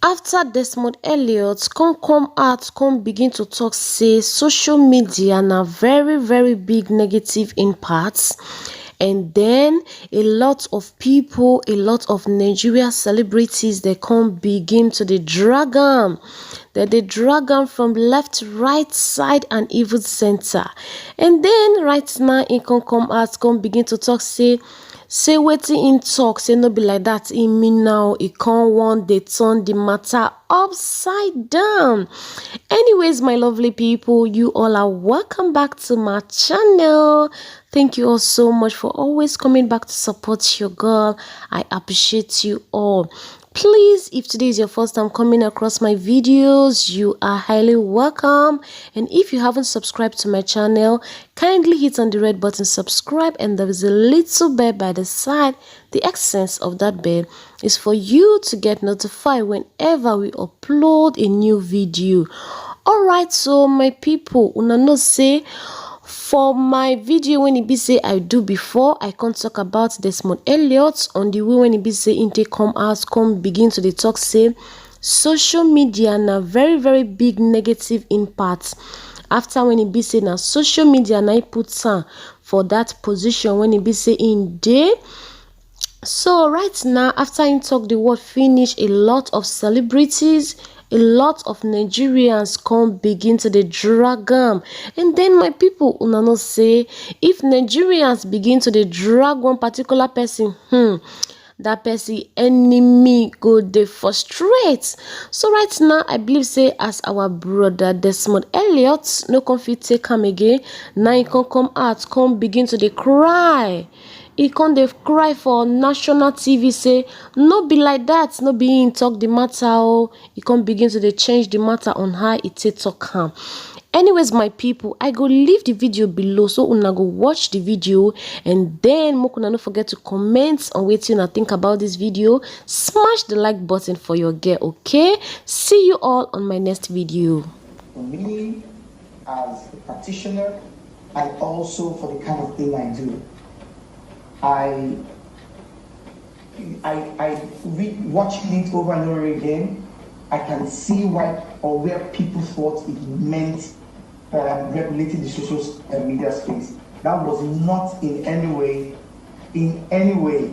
After Desmond Elliot come out come begin to talk say social media na very big negative impact, and then a lot of people, a lot of Nigeria celebrities, they come begin to dey drag am. Dey drag am from left, right side and even center. And then right now e come out come begin to talk say wetin im talk say no be like dat im mean now. E come wan dey turn the matter upside down. Anyways, my lovely people, you all are welcome back to my channel. Thank you all so much for always coming back to support your girl. I appreciate you all. Please, if today is your first time coming across my videos, you are highly welcome. And if you haven't subscribed to my channel, kindly hit on the red button subscribe, and there is a little bell by the side. The essence of that bell is for you to get notified whenever we upload a new video. Alright, so my people, una know say for my video when e be say I do before, I can't talk about Desmond Elliot on the way when e be say im take come out come begin to dey talk say social media na very big negative impact. After when e be say na social media na put am for that position when e be say im dey. So right now, after im talk the word finish, a lot of celebrities, a lot of Nigerians come begin to dey drag am. And then my people, una know say if Nigerians begin to dey drag one particular person, that person enemy go dey frustrate. So right now I believe say as our brother Desmond Elliot no come fit take am again, now he come out come begin to dey cry. He come dey cry for national TV say no be like that, no be him talk the matter oh. He come begin to dey change the matter on how he take talk am. Anyways, my people, I go leave the video below so una go watch the video, and then make una no forget to comment on wetin una think about this video. Smash the like button for your girl, okay? See you all on my next video. For me as a practitioner, and also for the kind of thing I do, I watching it over and over again, I can see why or where people thought it meant regulating the social media space. That was not in any way,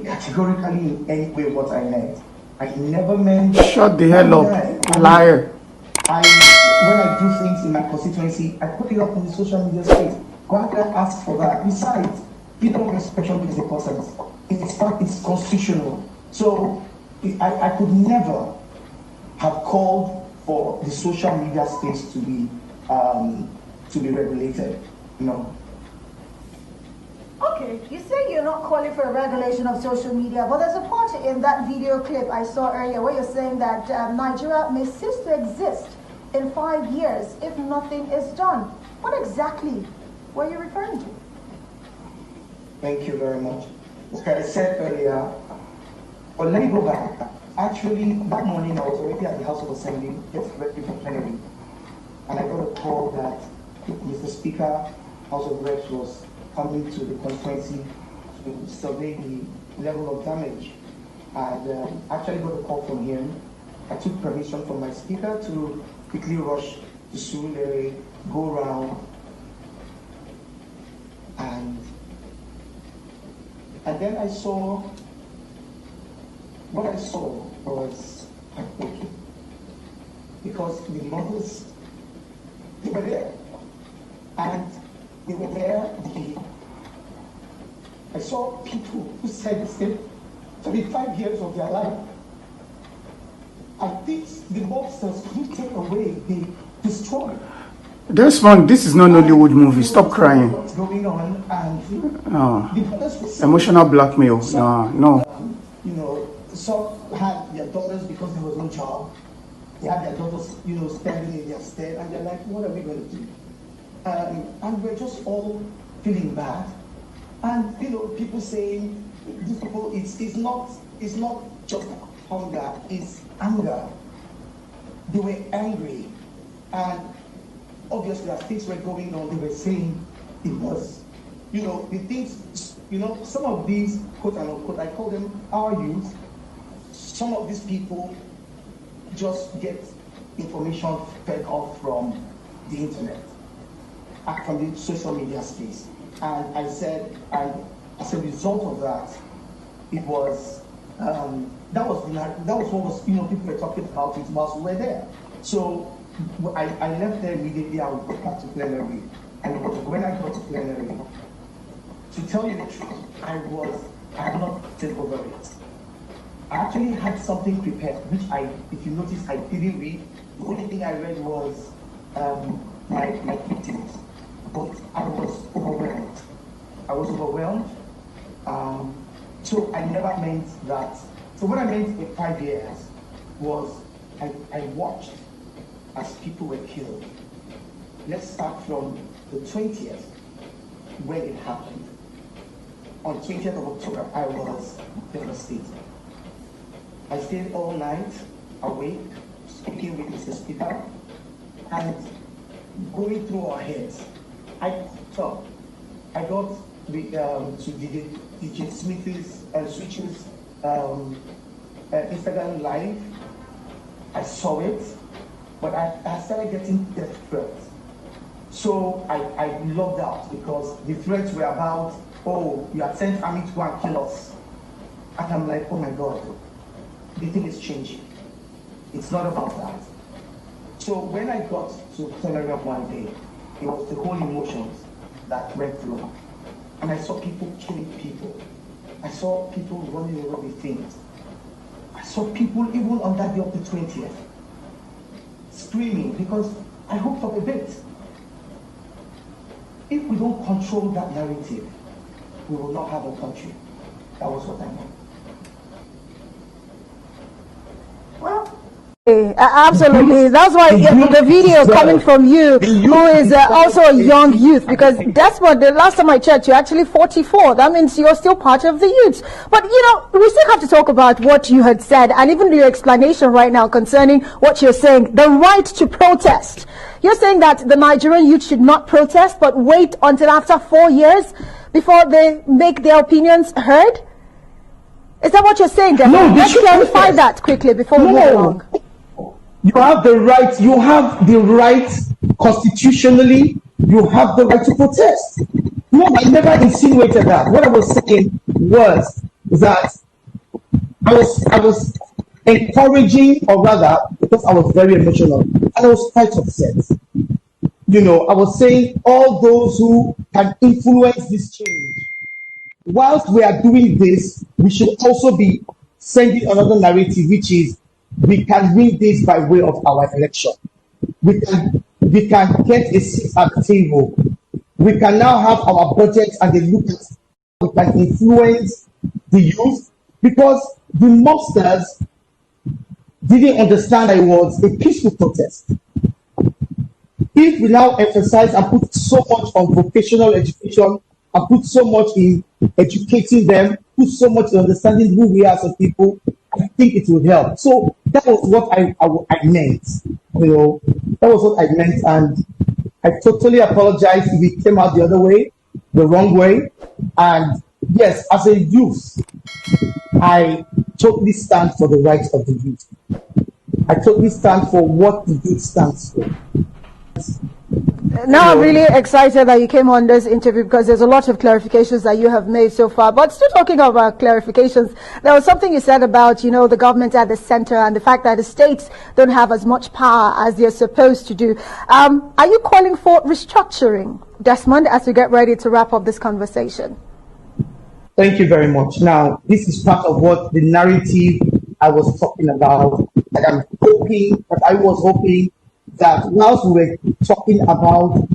categorically in any way what I meant. I never meant. Shut the hell up, liar. When I do things in my constituency, I put it up in the social media space. Go out there, ask for that. Besides, freedom of expression is important. In fact, it's constitutional. So I could never have called for the social media space to be regulated. No. Okay, you say you're not calling for a regulation of social media, but there's a part in that video clip I saw earlier where you're saying that Nigeria may cease to exist in 5 years if nothing is done. What exactly were you referring to? Thank you very much. Like I said earlier, but let me go back. Actually, that morning I was already at the House of Assembly, getting ready for plenary, and I got a call that Mr. Speaker, House of Reps was coming to the constituency to survey the level of damage. And actually got a call from him. I took permission from my speaker to quickly rush to Surulere, go around, and then I saw, what I saw was heartbreaking, because the mothers, they were there, and they were there. I saw people who said the same 35 years of their life. I think the monsters couldn't take away, they destroyed. Desmond, this is not an Hollywood movie. Stop crying. What's going on? And emotional blackmail. No. You know, some had their daughters because there was no job. They had their daughters, standing in their stead, and they're like, what are we going to do? And we're just all feeling bad. And people saying, these people, it's not just hunger, it's anger. They were angry, and obviously as things were going on, they were saying it was, the things, some of these quote and unquote, I call them our youth. Some of these people just get information fed off from the internet, from the social media space. And I said, as a result of that, it was that was what was people were talking about it whilst we were there. So I left there immediately. I would go back to plenary, and when I got to plenary, to tell you the truth, I had not taken over it. I actually had something prepared, which if you notice, I didn't read. The only thing I read was my victims, but I was overwhelmed. So I never meant that. So what I meant in 5 years was I watched as people were killed. Let's start from the 20th, when it happened. On 20th of October, I was devastated. I stayed all night awake, speaking with Mr. Speaker, and going through our heads. I got to DJ Smith's Switch's Instagram live. I saw it, but I started getting death threats. So I logged out because the threats were about, oh, you have sent army to go and kill us. And I'm like, oh my God, the thing is changing. It's not about that. So when I got to plenary of one day, it was the whole emotions that went through. And I saw people killing people. I saw people running over with things. I saw people even on that day of the 20th screaming because I hooked up a bit. If we don't control that narrative, we will not have a country. That was what I meant. Absolutely. That's why the video coming from you, who is also a young youth, because Desmond, the last time I checked, you're actually 44. That means you're still part of the youth. But, we still have to talk about what you had said, and even your explanation right now concerning what you're saying, the right to protest. You're saying that the Nigerian youth should not protest, but wait until after 4 years before they make their opinions heard? Is that what you're saying, Desmond? Let's clarify that quickly before we move along. You have the right constitutionally, you have the right to protest. No, I never insinuated that. What I was saying was that I was encouraging, or rather, because I was very emotional, and I was quite upset. I was saying all those who can influence this change, whilst we are doing this, we should also be sending another narrative, which is we can win this by way of our election. We can get a seat at the table. We can now have our budget and they look at we can influence the youth, because the mobsters didn't understand that it was a peaceful protest. If we now emphasize and put so much on vocational education and put so much in educating them, put so much in understanding who we are as a people, I think it would help. So that was what I meant. That was what I meant, and I totally apologize if it came out the other way, the wrong way. And yes, as a youth, I totally stand for the rights of the youth. I totally stand for what the youth stands for. Now I'm really excited that you came on this interview, because there's a lot of clarifications that you have made so far. But still talking about clarifications, there was something you said about, the government at the center and the fact that the states don't have as much power as they're supposed to do. Are you calling for restructuring, Desmond, as we get ready to wrap up this conversation? Thank you very much. Now, this is part of what the narrative I was talking about. And I was hoping that whilst we were talking about